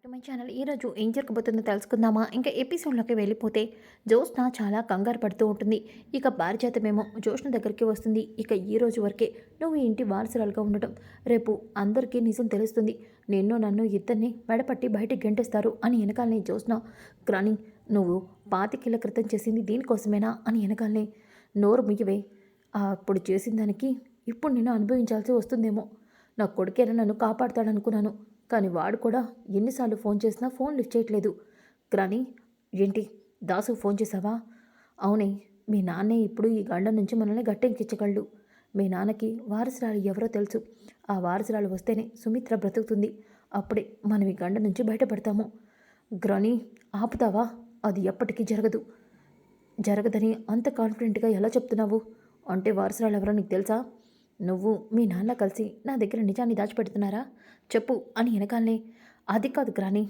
To my channel. ఈరోజు ఏం జరగబోతుందో తెలుసుకుందామా? ఇంకా ఎపిసోడ్లోకి వెళ్ళిపోతే జ్యోత్స్న చాలా కంగారు పడుతూ ఉంటుంది. ఇక పారిజాతమేమో జ్యోత్స్న దగ్గరికి వస్తుంది. ఇక ఈ రోజు వరకే నువ్వు ఈ ఇంటి వారసురాలుగా ఉండటం, రేపు అందరికీ నిజం తెలుస్తుంది. నన్ను ఇద్దరిని మెడపట్టి బయటికి గెంటేస్తారు అని వెనకాలనే జ్యోత్స్న గ్రాని నువ్వు 25 క్రితం చేసింది దీనికోసమేనా అని వెనకాలనే నోరు ముయ్యవే. అప్పుడు చేసిన దానికి ఇప్పుడు నేను అనుభవించాల్సి వస్తుందేమో. నా కొడుకేనా నన్ను కాపాడుతాడనుకున్నాను, కానీ వాడు కూడా ఎన్నిసార్లు ఫోన్ చేసినా ఫోన్ లిఫ్ట్ చేయట్లేదు. గ్రాని, ఏంటి దాసు ఫోన్ చేసావా? అవునే, మీ నాన్నే ఇప్పుడు ఈ గండం నుంచి మనల్ని గట్టెక్కించగలడు. మీ నాన్నకి వారసురాలు ఎవరో తెలుసు. ఆ వారసురాలు వస్తేనే సుమిత్ర బ్రతుకుతుంది. అప్పుడే మనం ఈ గండం నుంచి బయటపడతాము. గ్రాని, ఆపుతావా? అది ఎప్పటికీ జరగదని అంత కాన్ఫిడెంట్గా ఎలా చెప్తున్నావు? అంటే వారసురాలు ఎవరో నీకు తెలుసా? నువ్వు మీ నాన్న కలిసి నా దగ్గర నిజాన్ని దాచిపెడుతున్నారా? చెప్పు అని వెనకాలనే. అది కాదు గ్రాని,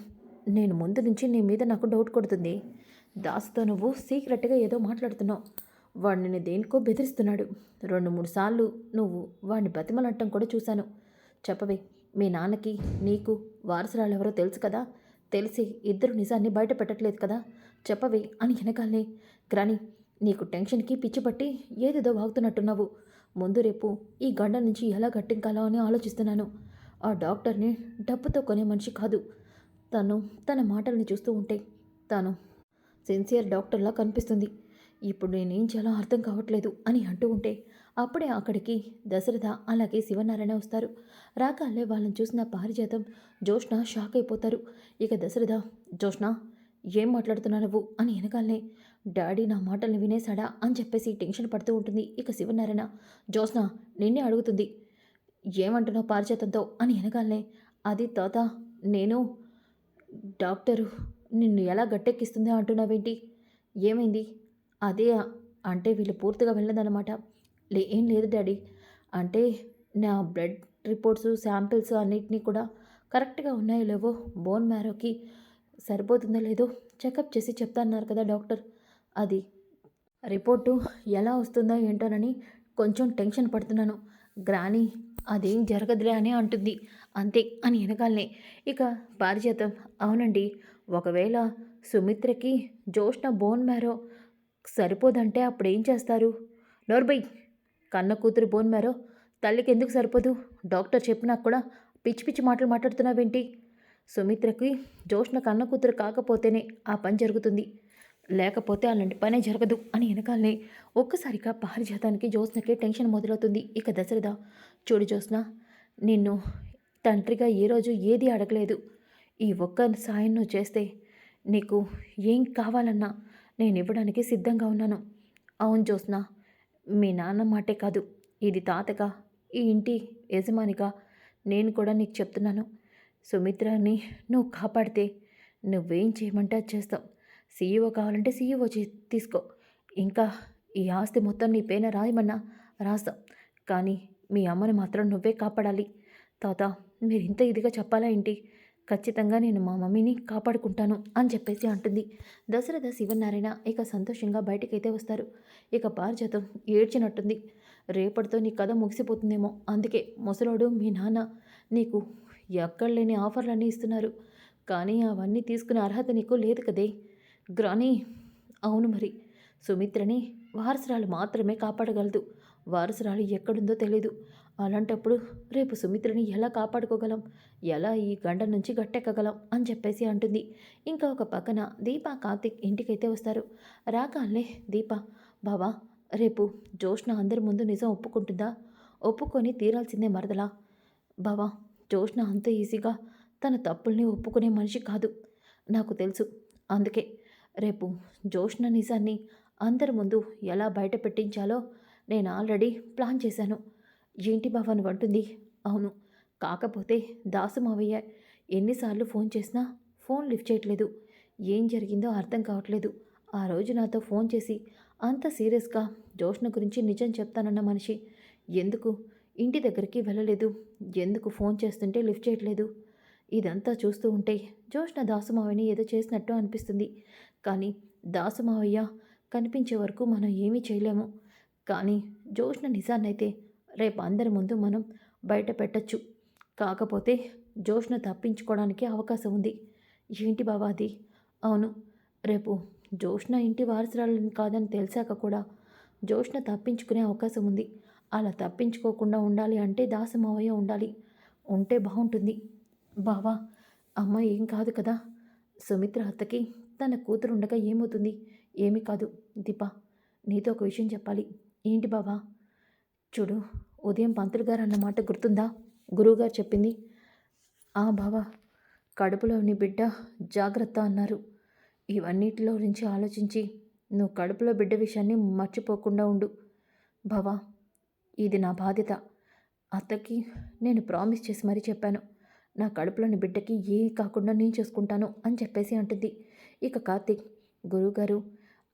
నేను ముందు నుంచి నీ మీద నాకు డౌట్ కొడుతుంది. దాసుతో నువ్వు సీక్రెట్గా ఏదో మాట్లాడుతున్నావు. వాడు నిన్ను దేనికో బెదిరిస్తున్నాడు. 2-3 సార్లు నువ్వు వాడిని బతిమలంటం కూడా చూశాను. చెప్పవే, మీ నాన్నకి నీకు వారసురాలు ఎవరో తెలుసు కదా? తెలిసి ఇద్దరు నిజాన్ని బయట పెట్టట్లేదు కదా? చెప్పవే అని వెనకాలనే. గ్రాని, నీకు టెన్షన్కి పిచ్చిపట్టి ఏదేదో వాగుతున్నట్టున్నావు. ముందు రేపు ఈ గండ నుంచి ఎలా గట్టెక్కాలో అని ఆలోచిస్తున్నాను. ఆ డాక్టర్ని డబ్బుతో కొనే మనిషి కాదు. తన మాటల్ని చూస్తూ ఉంటే తను సిన్సియర్ డాక్టర్లా కనిపిస్తుంది. ఇప్పుడు నేనేం చేయాలో అర్థం కావట్లేదు అని అంటూ ఉంటే అప్పుడే అక్కడికి దశరథ అలాగే శివనారాయణ వస్తారు. రాగాలే వాళ్ళని చూసిన పారిజాతం జ్యోత్స్న షాక్ అయిపోతారు. ఇక దశరథ, జ్యోత్స్న ఏం మాట్లాడుతున్నావు నువ్వు అని వెనకాలనే. డాడీ నా మాటల్ని వినేశాడా అని చెప్పేసి టెన్షన్ పడుతూ ఉంటుంది. ఇక శివనారాయణ, జ్యోత్స్న నిన్నే అడుగుతుంది, ఏమంటున్నావు పారిజాతంతో అని వెనకాలనే. అది తాత, నేను డాక్టరు నిన్ను ఎలా గట్టెక్కిస్తుందో అంటున్నావేంటి? ఏమైంది? అదే అంటే వీళ్ళు పూర్తిగా వెళ్ళదన్నమాట. ఏం లేదు డాడీ, అంటే నా బ్లడ్ రిపోర్ట్స్ శాంపిల్స్ అన్నిటినీ కూడా కరెక్ట్గా ఉన్నాయో లేవో, బోన్ మ్యారోకి సరిపోతుందో లేదో చెకప్ చేసి చెప్తాన్నారు కదా డాక్టర్. అది రిపోర్టు ఎలా వస్తుందో ఏంటోనని కొంచెం టెన్షన్ పడుతున్నాను. గ్రాని, అదేం జరగదులే అని అంటుంది. అంతే అని వెనకాలనే. ఇక పారిజాతం, అవునండి, ఒకవేళ సుమిత్రకి జ్యోత్స్న బోన్ మ్యారో సరిపోదంటే అప్పుడేం చేస్తారు? నోర్బై, కన్న కూతురు బోన్ మ్యారో తల్లికి ఎందుకు సరిపోదు? డాక్టర్ చెప్పినా కూడా పిచ్చి పిచ్చి మాటలు మాట్లాడుతున్నావేంటి? సుమిత్రకి జ్యోత్స్న కన్న కూతురు కాకపోతేనే ఆ పని జరుగుతుంది, లేకపోతే అలాంటి పనే జరగదు అని వెనకాలనే. ఒక్కసారిగా పారిజాతానికి జ్యోత్స్నకి టెన్షన్ మొదలవుతుంది. ఇక దశరథ, చూడు జ్యోత్స్న, నిన్ను తండ్రిగా ఏ రోజు ఏది అడగలేదు. ఈ ఒక్క సాయం నువ్వు చేస్తే నీకు ఏం కావాలన్నా నేను ఇవ్వడానికి సిద్ధంగా ఉన్నాను. అవును జ్యోత్స్న, మీ నాన్న మాటే కాదు, ఇది తాతగా, ఈ ఇంటి యజమానిగా నేను కూడా నీకు చెప్తున్నాను. సుమిత్రని నువ్వు కాపాడితే నువ్వేం చేయమంటే అది చేస్తావు. సీఈఓ కావాలంటే సీఈఓ తీసుకో. ఇంకా ఈ ఆస్తి మొత్తం నీ పేన రాయమన్నా రాస్తాం. కానీ మీ అమ్మని మాత్రం నువ్వే కాపాడాలి. తాత, మీరు ఇంత ఇదిగా చెప్పాలా ఏంటి? ఖచ్చితంగా నేను మా మమ్మీని కాపాడుకుంటాను అని చెప్పేసి అంటుంది. దశరథ శివనారాయణ ఇక సంతోషంగా బయటకైతే వస్తారు. ఇక పారిజాతం ఏడ్చినట్టుంది. రేపటితో నీ కథ ముగిసిపోతుందేమో, అందుకే ముసలోడు మీ నాన్న నీకు ఎక్కడ లేని ఆఫర్లన్నీ ఇస్తున్నారు. కానీ అవన్నీ తీసుకునే అర్హత నీకు లేదు కదే గ్రాని. అవును మరి, సుమిత్రని వారసురాలు మాత్రమే కాపాడగలదు. వారసురాలు ఎక్కడుందో తెలీదు. అలాంటప్పుడు రేపు సుమిత్రని ఎలా కాపాడుకోగలం? ఎలా ఈ గండ నుంచి గట్టెక్కగలం అని చెప్పేసి అంటుంది. ఇంకా ఒక పక్కన దీప కార్తిక్ ఇంటికైతే వస్తారు. రాగానే దీప, బావా, రేపు జ్యోత్స్న అందరి ముందు నిజం ఒప్పుకుంటుందా? ఒప్పుకొని తీరాల్సిందే మరదలా. బావా, జ్యోత్స్న అంత ఈజీగా తన తప్పుల్ని ఒప్పుకునే మనిషి కాదు, నాకు తెలుసు. అందుకే రేపు జ్యోత్స్న నిజాన్ని అందరి ముందు ఎలా బయట పెట్టించాలో నేను ఆల్రెడీ ప్లాన్ చేశాను. ఏంటి బావా నువ్వు అంటుంది? అవును, కాకపోతే దాసు మావయ్య ఎన్నిసార్లు ఫోన్ చేసినా ఫోన్ లిఫ్ట్ చేయట్లేదు. ఏం జరిగిందో అర్థం కావట్లేదు. ఆ రోజు నాతో ఫోన్ చేసి అంత సీరియస్గా జ్యోత్స్న గురించి నిజం చెప్తానన్న మనిషి ఎందుకు ఇంటి దగ్గరికి వెళ్ళలేదు? ఎందుకు ఫోన్ చేస్తుంటే లిఫ్ట్ చేయట్లేదు? ఇదంతా చూస్తూ ఉంటే జ్యోత్స్న దాసుమావయ్యని ఏదో చేసినట్టు అనిపిస్తుంది. కానీ దాసుమావయ్య కనిపించే వరకు మనం ఏమీ చేయలేము. కానీ జ్యోత్స్న నిజాన్నైతే రేపు అందరి ముందు మనం బయట పెట్టచ్చు. కాకపోతే జ్యోత్స్న తప్పించుకోవడానికి అవకాశం ఉంది. ఏంటి బావా అది? అవును. రేపు జోష్న ఇంటి వారసురాలని కాదని తెలిసాక కూడా జోష్న తప్పించుకునే అవకాశం ఉంది. అలా తప్పించుకోకుండా ఉండాలి అంటే దాసు మావయ్య ఉండాలి. ఉంటే బావుంటుంది. బావా, అమ్మ ఏం కాదు కదా! సుమిత్ర అత్తకి తన కూతురుండగా ఏమవుతుంది? ఏమీ కాదు. దీపా, నీతో ఒక విషయం చెప్పాలి. ఏంటి బావా? చూడు, ఉదయం పంతులు గారు అన్న మాట గుర్తుందా? గురువుగారు చెప్పింది. ఆ బావా, కడుపులోని బిడ్డ జాగ్రత్త అన్నారు. ఇవన్నిటిలో నుంచి ఆలోచించి నువ్వు కడుపులో బిడ్డ విషయాన్ని మర్చిపోకుండా ఉండు. బావా, ఇది నా బాధ్యత. అత్తకి నేను ప్రామిస్ చేసి మరీ చెప్పాను. నా కడుపులోని బిడ్డకి ఏ కాకుండా నేను చూసుకుంటాను అని చెప్పేసి అంటుంది. ఇక కార్తీక్, గురువుగారు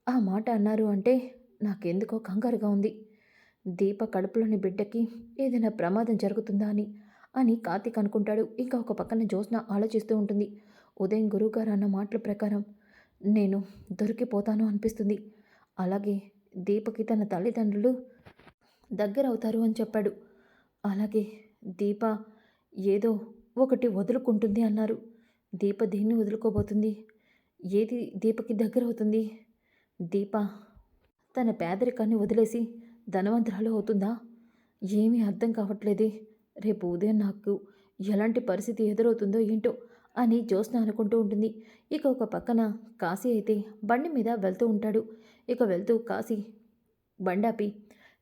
ఆ మాట అన్నారు అంటే నాకెందుకో కంగారుగా ఉంది. దీప కడుపులోని బిడ్డకి ఏదైనా ప్రమాదం జరుగుతుందా అని కార్తీక్ అనుకుంటాడు. ఇంకా ఒక పక్కన జ్యోత్స్న ఆలోచిస్తూ ఉంటుంది. ఉదయం గురువుగారు అన్న మాటల ప్రకారం నేను దొరికిపోతాను అనిపిస్తుంది. అలాగే దీపకి తన తల్లిదండ్రులు దగ్గరవుతారు అని చెప్పాడు. అలాగే దీప ఏదో ఒకటి వదులుకుంటుంది అన్నారు. దీప దేన్ని వదులుకోబోతుంది? ఏది దీపకి దగ్గరవుతుంది? దీప తన పేదరికాన్ని వదిలేసి ధనవంతురాలు అవుతుందా? ఏమీ అర్థం కావట్లేదే. రేపు ఉదయం నాకు ఎలాంటి పరిస్థితి ఎదురవుతుందో ఏంటో అని జ్యోత్స్న అనుకుంటూ ఉంటుంది. ఇక ఒక పక్కన కాశీ అయితే బండి మీద వెళ్తూ ఉంటాడు. ఇక వెళ్తూ కాశీ బండాపి,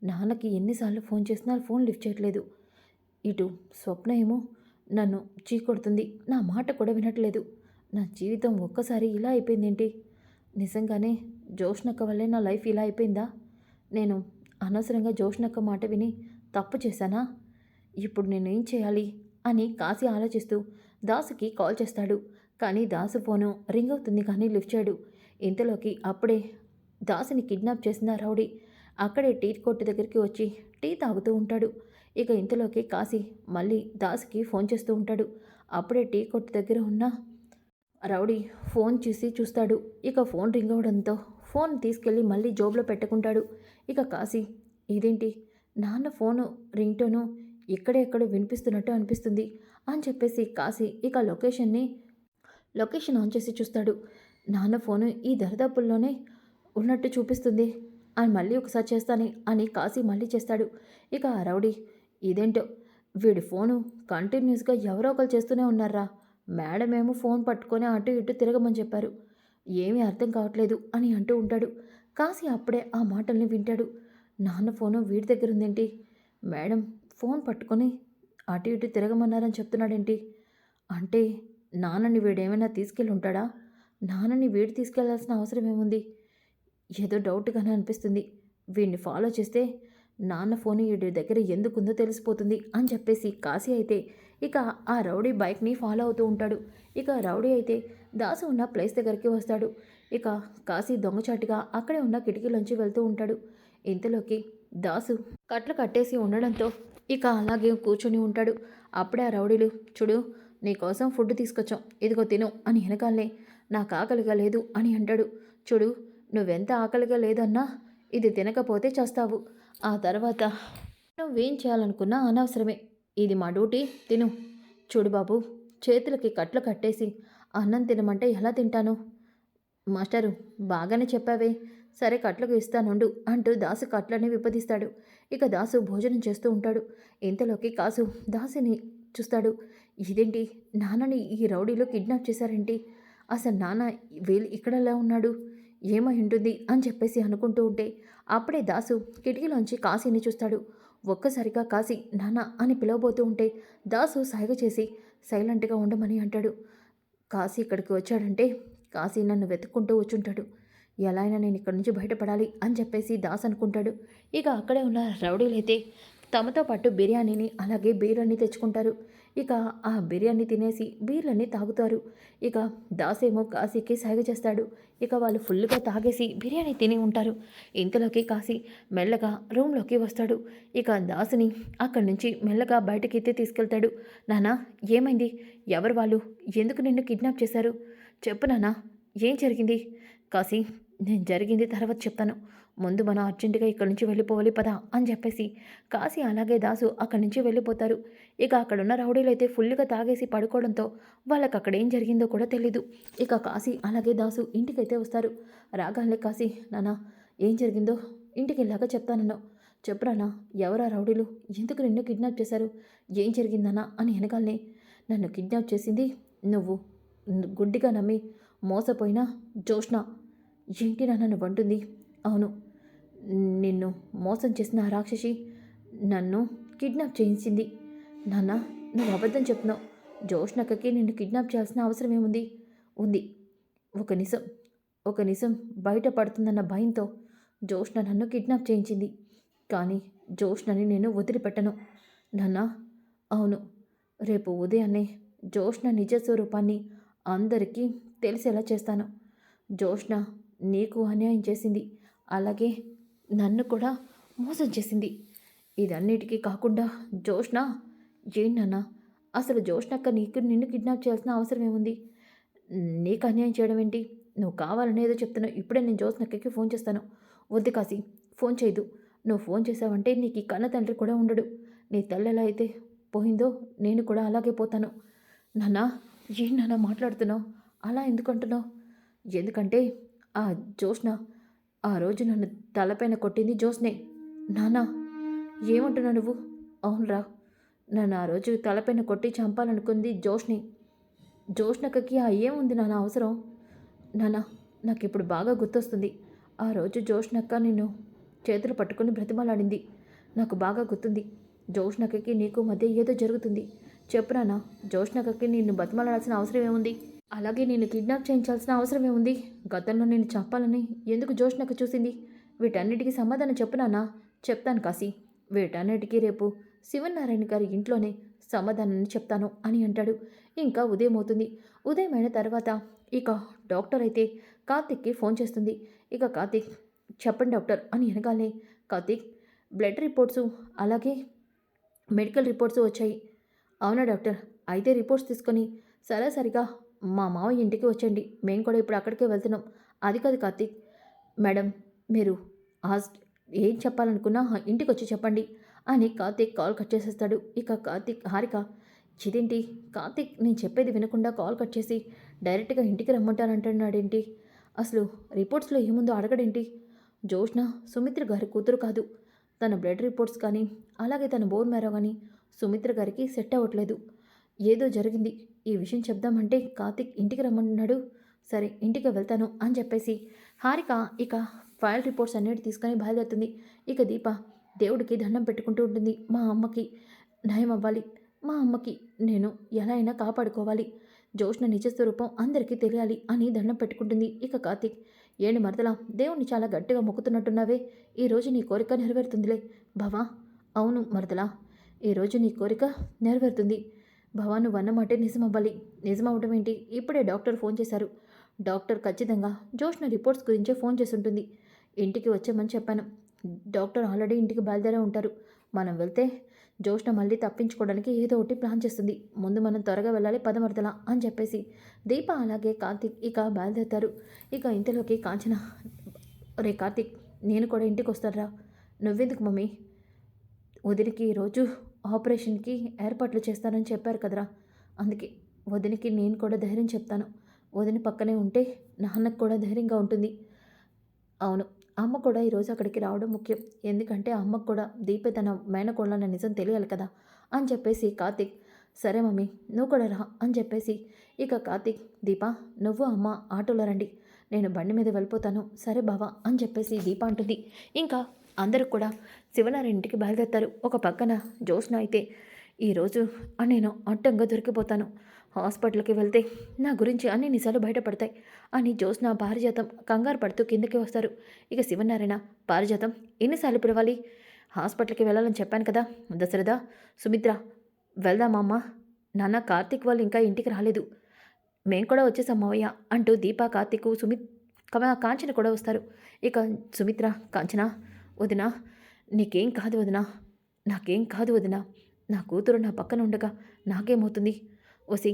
నాన్నకి ఎన్నిసార్లు ఫోన్ చేసినా ఫోన్ లిఫ్ట్ చేయట్లేదు. ఇటు స్వప్న ఏమో నన్ను చీకొడుతుంది. నా మాట కూడా వినట్లేదు. నా జీవితం ఒక్కసారి ఇలా అయిపోయిందేంటి? నిజంగానే జోష్నక్క వల్లే నా లైఫ్ ఇలా అయిపోయిందా? నేను అనవసరంగా జోష్నక్క మాట విని తప్పు చేశానా? ఇప్పుడు నేనేం చేయాలి అని కాశీ ఆలోచిస్తూ దాసుకి కాల్ చేస్తాడు. కానీ దాసు ఫోను రింగ్ అవుతుంది కానీ లిఫ్ట్ చేయడు. ఇంతలోకి అప్పుడే దాసుని కిడ్నాప్ చేసిన రౌడీ అక్కడే టీ కొట్టు దగ్గరికి వచ్చి టీ తాగుతూ ఉంటాడు. ఇక ఇంతలోకి కాశీ మళ్ళీ దాసుకి ఫోన్ చేస్తూ ఉంటాడు. అప్పుడే టీ కొట్టు దగ్గర ఉన్న రౌడీ ఫోన్ చూస్తాడు. ఇక ఫోన్ రింగ్ అవడంతో ఫోన్ తీసుకెళ్ళి మళ్ళీ జోబులో పెట్టుకుంటాడు. ఇక కాశీ, ఇదేంటి నాన్న ఫోను రింగ్ టోను ఎక్కడెక్కడో వినిపిస్తున్నట్టు అనిపిస్తుంది అని చెప్పేసి కాశీ ఇక లొకేషన్ ఆన్ చేసి చూస్తాడు. నాన్న ఫోను ఈ దరిదాపుల్లోనే ఉన్నట్టు చూపిస్తుంది అని మళ్ళీ ఒకసారి చేస్తానే అని కాశీ మళ్ళీ చేస్తాడు. ఇక ఆ రౌడీ, ఇదేంటో వీడి ఫోను కంటిన్యూస్గా ఎవరో ఒకరు చేస్తూనే ఉన్నారా? మేడం ఏమో ఫోన్ పట్టుకొని అటు ఇటు తిరగమని చెప్పారు. ఏమీ అర్థం కావట్లేదు అని అంటూ ఉంటాడు. కాశీ అప్పుడే ఆ మాటల్ని వింటాడు. నాన్న ఫోను వీడి దగ్గర ఉందేంటి? మేడం ఫోన్ పట్టుకొని అటు ఇటు తిరగమన్నారని చెప్తున్నాడేంటి? అంటే నాన్నని వీడేమైనా తీసుకెళ్ళి ఉంటాడా? నాన్నని వీడు తీసుకెళ్లాల్సిన అవసరం ఏముంది? ఏదో డౌట్గానే అనిపిస్తుంది. వీడిని ఫాలో చేస్తే నాన్న ఫోన్ వీడి దగ్గర ఎందుకుందో తెలిసిపోతుంది అని చెప్పేసి కాశీ అయితే ఇక ఆ రౌడీ బైక్ని ఫాలో అవుతూ ఉంటాడు. ఇక రౌడీ అయితే దాసు ఉన్న ప్లేస్ దగ్గరికి వస్తాడు. ఇక కాశీ దొంగచాటుగా అక్కడే ఉన్న కిటికీలోంచి వెళ్తూ ఉంటాడు. ఇంతలోకి దాసు కట్లు కట్టేసి ఉండడంతో ఇక అలాగే కూర్చొని ఉంటాడు. అప్పుడే ఆ రౌడీలు, చూడు నీకోసం ఫుడ్ తీసుకొచ్చాం, ఇదిగో తిను అని వెనకాలనే, నాకు ఆకలిగా లేదు అని అంటాడు. చూడు, నువ్వెంత ఆకలిగా లేదన్నా ఇది తినకపోతే చేస్తావు. ఆ తర్వాత నువ్వేం చేయాలనుకున్నా అనవసరమే. ఇది మా డ్యూటీ, తిను. చూడు బాబు, చేతులకి కట్లు కట్టేసి అన్నం తినమంటే ఎలా తింటాను? మాస్టరు, బాగానే చెప్పావే, సరే కట్లకు ఇస్తానుండు అంటూ దాసు కట్లని విప్పదీస్తాడు. ఇక దాసు భోజనం చేస్తూ ఉంటాడు. ఇంతలోకి కాసు దాసుని చూస్తాడు. ఇదేంటి, నాన్నని ఈ రౌడీలో కిడ్నాప్ చేశారేంటి? అసలు నాన్న వీళ్ళు ఇక్కడలా ఉన్నాడు, ఏమై ఉంటుంది అని చెప్పేసి అనుకుంటూ ఉంటే అప్పుడే దాసు కిటికీలోంచి కాశీని చూస్తాడు. ఒక్కసారిగా కాశీ నాన్న అని పిలవబోతూ ఉంటే దాసు సైగ చేసి సైలెంట్గా ఉండమని అంటాడు. కాశీ ఇక్కడికి వచ్చాడంటే కాశీ నన్ను వెతుక్కుంటూ వచ్చుంటాడు. ఎలా అయినా నేను ఇక్కడి నుంచి బయటపడాలి అని చెప్పేసి దాస్ అనుకుంటాడు. ఇక అక్కడే ఉన్న రౌడీలైతే తమతో పాటు బిర్యానీని అలాగే బీర్లన్నీ తెచ్చుకుంటారు. ఇక ఆ బిర్యానీ తినేసి బీర్లన్నీ తాగుతారు. ఇక దాసేమో కాశీకి సైగ చేస్తాడు. ఇక వాళ్ళు ఫుల్గా తాగేసి బిర్యానీ తిని ఉంటారు. ఇంతలోకి కాశీ మెల్లగా రూమ్లోకి వస్తాడు. ఇక దాసుని అక్కడి నుంచి మెల్లగా బయటకి తీసుకెళ్తాడు. నానా, ఏమైంది? ఎవరు వాళ్ళు? ఎందుకు నిన్ను కిడ్నాప్ చేశారు? చెప్పు నానా, ఏం జరిగింది? కాశీ, నేను జరిగింది తర్వాత చెప్తాను, ముందు మనం అర్జెంటుగా ఇక్కడి నుంచి వెళ్ళిపోవాలి పదా అని చెప్పేసి కాశీ అలాగే దాసు అక్కడి నుంచి వెళ్ళిపోతారు. ఇక అక్కడున్న రౌడీలైతే ఫుల్గా తాగేసి పడుకోవడంతో వాళ్ళకి అక్కడ ఏం జరిగిందో కూడా తెలీదు. ఇక కాశీ అలాగే దాసు ఇంటికైతే వస్తారు. రాగానే కాశీ, నాన్న ఏం జరిగిందో ఇంటికి వెళ్ళాక చెప్తానన్నావు, చెప్పురానా, ఎవరా రౌడీలు, ఎందుకు నిన్ను కిడ్నాప్ చేశారు, ఏం జరిగిందన్నా అని వెనకాలనే, నన్ను కిడ్నాప్ చేసింది నువ్వు గుడ్డిగా నమ్మి మోసపోయిన జోష్న, ఏంటి నాన్న నువ్వు అంటుంది, అవును, నిన్ను మోసం చేసిన ఆ రాక్షసి నన్ను కిడ్నాప్ చేయించింది. నాన్న నువ్వు అబద్ధం చెప్తున్నావు, జోష్నక్కకి నిన్ను కిడ్నాప్ చేయాల్సిన అవసరం ఏముంది, ఉంది, ఒక నిజం ఒక నిజం బయట పడుతుందన్న భయంతో జోష్న నన్ను కిడ్నాప్ చేయించింది. కానీ జోష్నని నేను వదిలిపెట్టను నాన్న. అవును, రేపు ఉదయాన్నే జోష్న నిజ స్వరూపాన్ని అందరికీ తెలిసేలా చేస్తాను. జోష్న నీకు అన్యాయం చేసింది, అలాగే నన్ను కూడా మోసం చేసింది. ఇదన్నిటికీ కాకుండా జోష్న, ఏంటన్నా అసలు జోష్నక్క నిన్ను కిడ్నాప్ చేయాల్సిన అవసరం ఏముంది, నీకు అన్యాయం చేయడం ఏంటి, నువ్వు కావాలని ఏదో చెప్తున్నావు. ఇప్పుడే నేను జోష్నక్కకి ఫోన్ చేస్తాను. వద్దు కాశీ, ఫోన్ చేయదు. నువ్వు ఫోన్ చేసావంటే నీకు ఈ కన్న తండ్రి కూడా ఉండడు. నీ తల్లి ఎలా అయితే పోయిందో నేను కూడా అలాగే పోతాను. నాన్న, ఏం నాన్న మాట్లాడుతున్నావు, అలా ఎందుకంటున్నావు, ఎందుకంటే ఆ జోష్న ఆ రోజు నన్ను తలపైన కొట్టింది జోష్నే. నాన్న ఏమంటున్నావు నువ్వు, అవునరా, నన్ను ఆ రోజు తలపైన కొట్టి చంపాలనుకుంది జోష్ని. జోష్నక్కకి ఆ ఏముంది నాన్న అవసరం, నాన్న నాకు ఇప్పుడు బాగా గుర్తొస్తుంది. ఆ రోజు జోష్నక్క నిన్ను చేతులు పట్టుకుని బ్రతిమలాడింది, నాకు బాగా గుర్తుంది. జోష్నక్కకి నీకు మధ్య ఏదో జరుగుతుంది. చెప్పు నాన్న, జోష్నక్కకి నిన్ను బతిమలాడాల్సిన అవసరం ఏముంది, అలాగే నేను కిడ్నాప్ చేయించాల్సిన అవసరం ఏముంది, గతంలో నేను చంపాలని ఎందుకు జోష్నక్క చూసింది, వీటన్నిటికీ సమాధానం చెప్పు నాన్న. చెప్తాను కాశీ, వీటన్నిటికీ రేపు శివనారాయణ గారి ఇంట్లోనే సమాధానాన్ని చెప్తాను అని అంటాడు. ఇంకా ఉదయం అవుతుంది. ఉదయం అయిన తర్వాత ఇక డాక్టర్ అయితే కార్తిక్కి ఫోన్ చేస్తుంది. ఇక కార్తిక్, చెప్పండి డాక్టర్ అని అనగానే, కార్తిక్ బ్లడ్ రిపోర్ట్సు అలాగే మెడికల్ రిపోర్ట్స్ వచ్చాయి. అవునా డాక్టర్, అయితే రిపోర్ట్స్ తీసుకొని సరాసరిగా మా మావయ్య ఇంటికి వచ్చండి, మేము కూడా ఇప్పుడు అక్కడికే వెళ్తున్నాం. అది కాదు కార్తిక్, మేడం మీరు ఏం చెప్పాలనుకున్నా ఇంటికి వచ్చి చెప్పండి అని కార్తిక్ కాల్ కట్ చేసేస్తాడు. ఇక హారిక, ఇదేంటి కార్తిక్ నేను చెప్పేది వినకుండా కాల్ కట్ చేసి డైరెక్ట్గా ఇంటికి రమ్మంటానంటున్నాడేంటి, అసలు రిపోర్ట్స్లో ఏముందో అడగడేంటి, జోష్న సుమిత్ర గారి కూతురు కాదు, తన బ్లడ్ రిపోర్ట్స్ కానీ అలాగే తన బోన్ మ్యారో కానీ సుమిత్ర గారికి సెట్ అవ్వట్లేదు, ఏదో జరిగింది, ఈ విషయం చెప్దామంటే కార్తిక్ ఇంటికి రమ్మన్నాడు, సరే ఇంటికి వెళ్తాను అని చెప్పేసి హారిక ఇక ఫైల్ రిపోర్ట్స్ అన్నిటి తీసుకొని బయలుదేరుతుంది. ఇక దీప దేవుడికి దండం పెట్టుకుంటూ ఉంటుంది, మా అమ్మకి నయం అవ్వాలి, మా అమ్మకి నేను ఎలా అయినా కాపాడుకోవాలి, జోష్న నిజ స్వరూపం అందరికీ తెలియాలి అని దండం పెట్టుకుంటుంది. ఇక కార్తిక్, ఏంటి మరదలా దేవుణ్ణి చాలా గట్టిగా మొక్కుతున్నట్టున్నావే, ఈరోజు నీ కోరిక నెరవేరుతుందిలే బావా. అవును మరదలా, ఈరోజు నీ కోరిక నెరవేరుతుంది బావా, నువ్వు అన్నమాటే నిజమవ్వాలి. నిజమవ్వడం ఏంటి, ఇప్పుడే డాక్టర్ ఫోన్ చేశారు, డాక్టర్ ఖచ్చితంగా జోష్న రిపోర్ట్స్ గురించే ఫోన్ చేసి ఉంటుంది, ఇంటికి వచ్చామని చెప్పాను, డాక్టర్ ఆల్రెడీ ఇంటికి బయలుదేరే ఉంటారు, మనం వెళ్తే జోష్న మళ్ళీ తప్పించుకోవడానికి ఏదో ఒకటి ప్లాన్ చేస్తుంది, ముందు మనం త్వరగా వెళ్ళాలి పదమర్దల అని చెప్పేసి దీప అలాగే కార్తిక్ ఇక బయలుదేరుతారు. ఇక ఇంతలోకి కాంచన, రే కార్తిక్, నేను కూడా ఇంటికి వస్తారా, నువ్వెందుకు మమ్మీ, వదినికి ఈరోజు ఆపరేషన్కి ఏర్పాట్లు చేస్తానని చెప్పారు కదరా, అందుకే వదినికి నేను కూడా ధైర్యం చెప్తాను, వదిన పక్కనే ఉంటే నాన్నకు కూడా ధైర్యంగా ఉంటుంది. అవును, అమ్మ కూడా ఈరోజు అక్కడికి రావడం ముఖ్యం, ఎందుకంటే అమ్మకు కూడా దీపే తన మేనకోళ్ళన్న నిజం తెలియాలి కదా అని చెప్పేసి కార్తిక్, సరే మమ్మీ నువ్వు కూడా రా అని చెప్పేసి ఇక కార్తిక్, దీప నువ్వు అమ్మ ఆటోలో రండి, నేను బండి మీద వెళ్ళిపోతాను, సరే బావా అని చెప్పేసి దీప అంటుంది. ఇంకా అందరూ కూడా శివనారాయణ ఇంటికి బయలుదేరుతారు. ఒక పక్కన జోష్న అయితే, ఈరోజు నేను అడ్డంగా దొరికిపోతాను, హాస్పిటల్కి వెళ్తే నా గురించి అన్ని నిజాలు బయటపడతాయి అని జోష్న పారిజాతం కంగారు పడుతూ కిందకి వస్తారు. ఇక శివనారాయణ, పారిజాతం ఎన్నిసార్లు పిలవాలి, హాస్పిటల్కి వెళ్ళాలని చెప్పాను కదా, దశరథ సుమిత్ర వెళ్దామా అమ్మ, నాన్న కార్తీక్ వాళ్ళు ఇంకా ఇంటికి రాలేదు, మేము కూడా వచ్చేసాం మావయ్య అంటూ దీప కార్తీక్ కాంచన కూడా వస్తారు. ఇక సుమిత్ర, కాంచన, వదినా నీకేం కాదు వదినా, నాకేం కాదు వదినా, నా కూతురు నా పక్కన ఉండగా నాకేమవుతుంది, వసి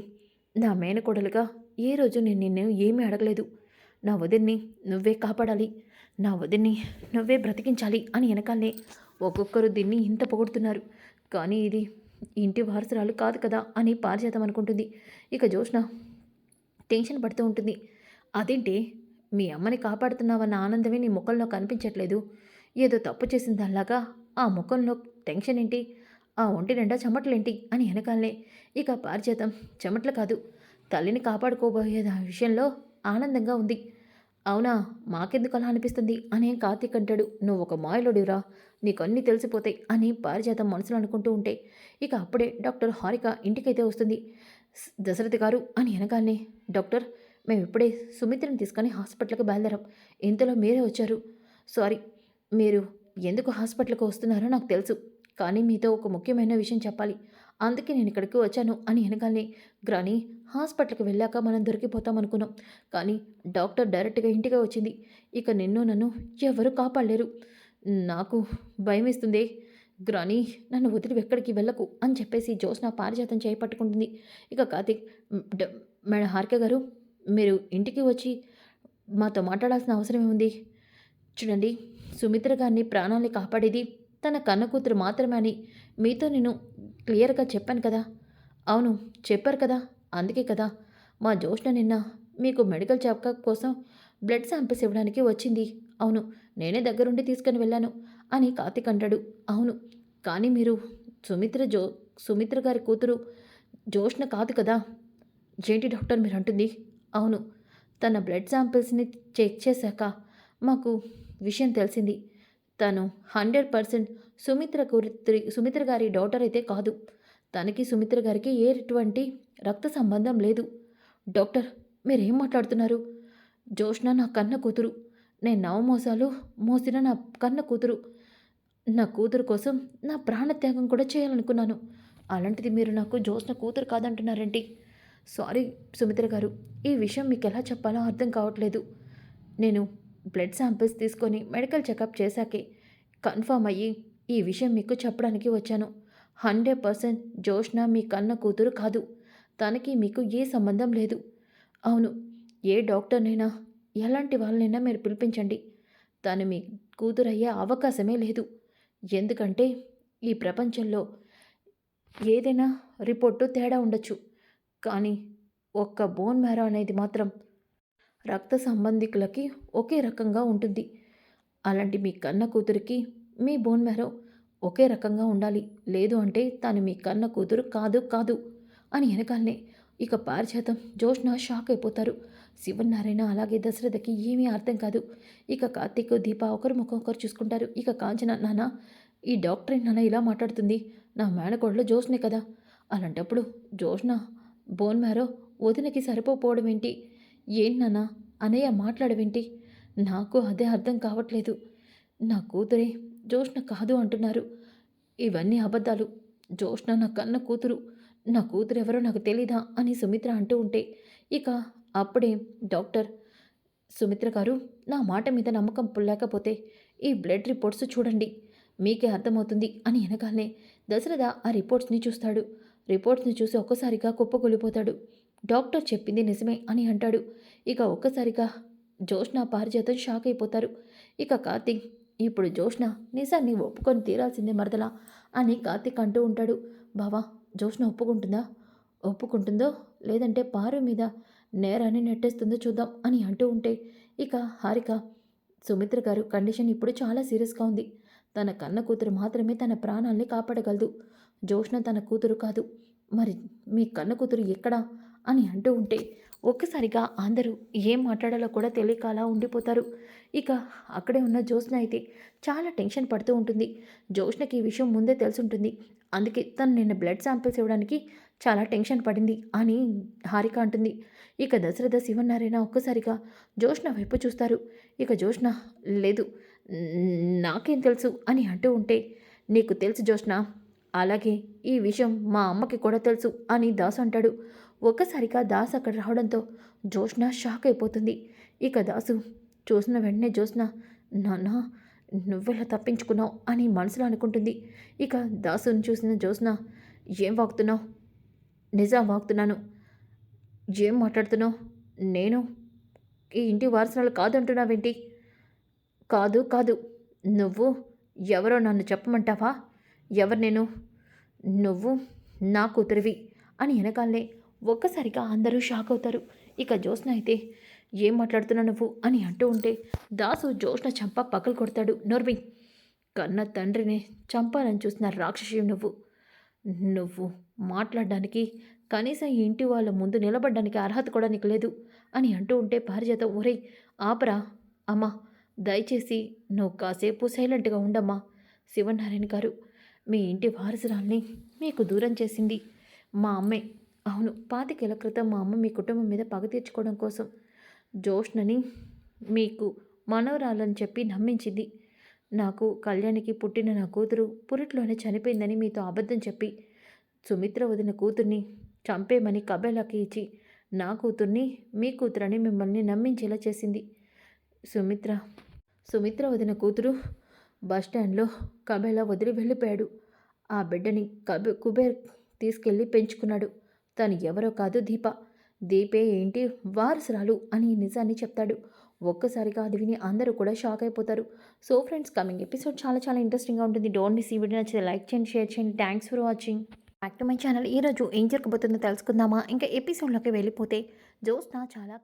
నా మేనకోడలుగా ఏ రోజు నేను నిన్ను ఏమీ అడగలేదు, నా వదిన్ని నువ్వే కాపాడాలి, నా వదిన్ని నువ్వే బ్రతికించాలి అని వెనకాలనే ఒక్కొక్కరు దీన్ని ఇంత పొగుడుతున్నారు. కానీ ఇది ఇంటి వారసురాలు కాదు కదా అని పారిజాతం అనుకుంటుంది. ఇక జ్యోత్స్న టెన్షన్ పడుతూ ఉంటుంది. అదేంటి మీ అమ్మని కాపాడుతున్నావన్న ఆనందమే నీ ముఖంలో కనిపించట్లేదు. ఏదో తప్పు చేసిన దానిలాగా ఆ ముఖంలో టెన్షన్ ఏంటి? ఆ ఒంటి నిండా చెమటలేంటి అని వెనకాలనే ఇక పారిజాతం చెమటలు కాదు, తల్లిని కాపాడుకోబోయే విషయంలో ఆనందంగా ఉంది. అవునా, మాకెందుకు అలా అనిపిస్తుంది అని కార్తీక్ అంటాడు. నువ్వు ఒక మాయలోడిరా, నీకన్నీ తెలిసిపోతాయి అని పారిజాతం మనసులో అనుకుంటూ ఉంటే ఇక అప్పుడే డాక్టర్ హారిక ఇంటికైతే వస్తుంది. దశరథి గారు అని వెనకాలనే, డాక్టర్ మేము ఇప్పుడే సుమిత్రని తీసుకొని హాస్పిటల్కి బయలుదేరాం. ఇంతలో మీరే వచ్చారు. సారీ, మీరు ఎందుకు హాస్పిటల్కి వస్తున్నారో నాకు తెలుసు, కానీ మీతో ఒక ముఖ్యమైన విషయం చెప్పాలి, అందుకే నేను ఇక్కడికి వచ్చాను అని వెనకాలనే, గ్రాని హాస్పిటల్కి వెళ్ళాక మనం దొరికిపోతాం అనుకున్నాం, కానీ డాక్టర్ డైరెక్ట్గా ఇంటికే వచ్చింది. ఇక నిన్ను నన్ను ఎవరు కాపాడలేరు. నాకు భయమేస్తుంది. గ్రాని నన్ను వదిలి ఎక్కడికి వెళ్ళకు అని చెప్పేసి జ్యోత్స్న పారిజాతం చేయి పట్టుకుంటుంది. ఇక కార్తీక్, మేడం హారిక గారు, మీరు ఇంటికి వచ్చి మాతో మాట్లాడాల్సిన అవసరం ఏముంది? చూడండి, సుమిత్ర గారిని ప్రాణాల్ని కాపాడేది తన కన్న కూతురు మాత్రమే అని మీతో నేను క్లియర్గా చెప్పాను కదా. అవును, చెప్పారు కదా. అందుకే కదా మా జ్యోత్స్న నిన్న మీకు మెడికల్ చెకప్ కోసం బ్లడ్ శాంపిల్స్ ఇవ్వడానికి వచ్చింది. అవును, నేనే దగ్గరుండి తీసుకుని వెళ్ళాను అని కార్తీక్ అంటాడు. అవును, కానీ మీరు సుమిత్ర గారి కూతురు జ్యోత్స్న కాదు కదా. ఏంటి డాక్టర్ మీరు అంటుంది? అవును, తన బ్లడ్ శాంపిల్స్ని చెక్ చేశాక మాకు విషయం తెలిసింది. తను 100% సుమిత్ర గారి డాటర్ అయితే కాదు. తనకి సుమిత్ర గారికి ఎటువంటి రక్త సంబంధం లేదు. డాక్టర్ మీరేం మాట్లాడుతున్నారు? జ్యోత్స్న నా కన్న కూతురు. నేను నవమోసాలు మోసిన నా కన్న కూతురు. నా కూతురు కోసం నా ప్రాణత్యాగం కూడా చేయాలనుకున్నాను. అలాంటిది మీరు నాకు జ్యోత్స్న కూతురు కాదంటున్నారేంటి? సారీ సుమిత్ర గారు, ఈ విషయం మీకు ఎలా చెప్పాలో అర్థం కావట్లేదు. నేను బ్లడ్ శాంపిల్స్ తీసుకొని మెడికల్ చెకప్ చేశాకే కన్ఫర్మ్ అయ్యి ఈ విషయం మీకు చెప్పడానికి వచ్చాను. 100% జ్యోత్స్న మీ కన్న కూతురు కాదు. తనకి మీకు ఏ సంబంధం లేదు. అవును, ఏ డాక్టర్నైనా ఎలాంటి వాళ్ళనైనా మీరు పిలిపించండి, తను మీ కూతురు అయ్యే అవకాశమే లేదు. ఎందుకంటే ఈ ప్రపంచంలో ఏదైనా రిపోర్టు తేడా ఉండొచ్చు, కానీ ఒక్క బోన్ మ్యారో అనేది మాత్రం రక్త సంబంధికులకి ఒకే రకంగా ఉంటుంది. అలాంటి మీ కన్న కూతురికి మీ బోన్ మ్యారో ఒకే రకంగా ఉండాలి. లేదు అంటే తను మీ కన్న కూతురు కాదు కాదు అని వెనకాలనే ఇక పారిజాతం జ్యోత్స్న షాక్ అయిపోతారు. శివనారాయణ అలాగే దశరథకి ఏమీ అర్థం కాదు. ఇక కార్తీక్ దీప ఒకరి ముఖం ఒకరు చూసుకుంటారు. ఇక కాంచన, నాన్న ఈ డాక్టర్ నాన్న ఇలా మాట్లాడుతుంది, నా మేనకోడలు జ్యోత్స్నే కదా. అలాంటప్పుడు జ్యోత్స్న బోన్ మ్యారో వదినకి సరిపోవడం ఏంటి? ఏంటి నాన్న అనయ్య మాట్లాడవేంటి? నాకు అదే అర్థం కావట్లేదు. నా కూతురే జ్యోత్స్న కాదు అంటున్నారు. ఇవన్నీ అబద్ధాలు. జ్యోత్స్న నా కన్న కూతురు. నా కూతురు ఎవరో నాకు తెలీదా అని సుమిత్ర అంటూ ఉంటే ఇక అప్పుడే డాక్టర్, సుమిత్ర గారు నా మాట మీద నమ్మకం లేకపోతే ఈ బ్లడ్ రిపోర్ట్స్ చూడండి, మీకే అర్థమవుతుంది అని వెనకాలనే దశరథ ఆ రిపోర్ట్స్ని చూస్తాడు. రిపోర్ట్స్ని చూసి ఒక్కసారిగా కుప్పకూలిపోతాడు. డాక్టర్ చెప్పింది నిజమే అని అంటాడు. ఇక ఒక్కసారిగా జ్యోత్స్న పారిజాతం షాక్ అయిపోతారు. ఇక కార్తీక్, ఇప్పుడు జ్యోత్స్న నిజాన్ని ఒప్పుకొని తీరాల్సిందే మరదలా అని కార్తీక్ అంటూ ఉంటాడు. బావా, జ్యోత్స్న ఒప్పుకుంటుందా? ఒప్పుకుంటుందో లేదంటే పారు మీద నేరాన్ని నెట్టేస్తుందో చూద్దాం అని అంటూ ఉంటే ఇక హారిక, సుమిత్ర గారు కండిషన్ ఇప్పుడు చాలా సీరియస్గా ఉంది. తన కన్న కూతురు మాత్రమే తన ప్రాణాల్ని కాపాడగలదు. జ్యోత్స్న తన కూతురు కాదు. మరి మీ కన్న కూతురు ఎక్కడా అని అంటూ ఉంటే ఒక్కసారిగా అందరూ ఏం మాట్లాడాలో కూడా తెలియక అలా ఉండిపోతారు. ఇక అక్కడే ఉన్న జ్యోత్స్న అయితే చాలా టెన్షన్ పడుతూ ఉంటుంది. జ్యోత్స్నకి ఈ విషయం ముందే తెలుసుంటుంది. అందుకే తను నిన్న బ్లడ్ శాంపిల్స్ ఇవ్వడానికి చాలా టెన్షన్ పడింది అని హారిక అంటుంది. ఇక దశరథ శివనారాయణ ఒక్కసారిగా జ్యోత్స్న వైపు చూస్తారు. ఇక జ్యోత్స్న, లేదు నాకేం తెలుసు అని అంటూ ఉంటే, నీకు తెలుసు జ్యోత్స్న, అలాగే ఈ విషయం మా అమ్మకి కూడా తెలుసు అని దాసు అంటాడు. ఒక్కసారిగా దాసు అక్కడ రావడంతో జ్యోత్స్న షాక్ అయిపోతుంది. ఇక దాసు చూసిన వెంటనే జ్యోత్స్న, నాన్న నువ్వెలా తప్పించుకున్నావు అని మనసులో అనుకుంటుంది. ఇక దాసుని చూసిన జ్యోత్స్న, ఏం వాగుతున్నావు? నిజం వాగుతున్నాను. ఏం మాట్లాడుతున్నావు? నేను ఈ ఇంటి వారసురాలు కాదంటున్నావేంటి? కాదు కాదు. నువ్వు ఎవరో నన్ను చెప్పమంటావా? ఎవరు నేను? నువ్వు నా కూతురివి అని ఎనకాలనే ఒక్కసారిగా అందరూ షాక్ అవుతారు. ఇక జ్యోత్స్న అయితే ఏం మాట్లాడుతున్నావు నువ్వు అని అంటూ ఉంటే దాసు జ్యోత్స్న చంప పక్కలు కొడతాడు. నోర్మి, కన్న తండ్రిని చంపాలని చూసిన రాక్షసి నువ్వు. నువ్వు మాట్లాడడానికి కనీసం ఈ ఇంటి వాళ్ళ ముందు నిలబడడానికి అర్హత కూడా నీకు లేదు అని అంటూ ఉంటే పారిజాత, ఒరేయ్ ఆపరా అమ్మా, దయచేసి నువ్వు కాసేపు సైలెంట్గా ఉండమ్మా. శివనారాయణ గారు, మీ ఇంటి వారసురాల్ని మీకు దూరం చేసింది మా అమ్మే. అవును, 25 ఏళ్ల క్రితం మా అమ్మ మీ కుటుంబం మీద పగ తీర్చుకోవడం కోసం జోష్నని మీకు మనవరాలని చెప్పి నమ్మించింది. నాకు కళ్యాణికి పుట్టిన నా కూతురు పురిట్లోనే చనిపోయిందని మీతో అబద్ధం చెప్పి సుమిత్ర వదిన కూతుర్ని చంపేమని కబేలాకి ఇచ్చి నా కూతుర్ని మీ కూతురని మిమ్మల్ని నమ్మించేలా చేసింది. సుమిత్ర సుమిత్ర వదిన కూతురు బస్టాండ్లో కబేలా వదిలి వెళ్ళిపోయాడు. ఆ బిడ్డని కుబేర్ తీసుకెళ్ళి పెంచుకున్నాడు. తను ఎవరో కాదు, దీప. దీపే ఏంటి వారసురాలు అని ఈ నిజాన్ని చెప్తాడు. ఒక్కసారిగా అది విని అందరూ కూడా షాక్ అయిపోతారు. సో ఫ్రెండ్స్, కమింగ్ ఎపిసోడ్ చాలా చాలా ఇంట్రెస్టింగ్గా ఉంటుంది. Don't miss. ఈ వీడియో నచ్చితే లైక్ చేయండి, షేర్ చేయండి. Thanks for watching back to my channel. ఈరోజు ఏం జరగబోతుందో తెలుసుకుందామా? ఇంకా ఎపిసోడ్లోకి వెళ్ళిపోతే జ్యోత్స్న చాలా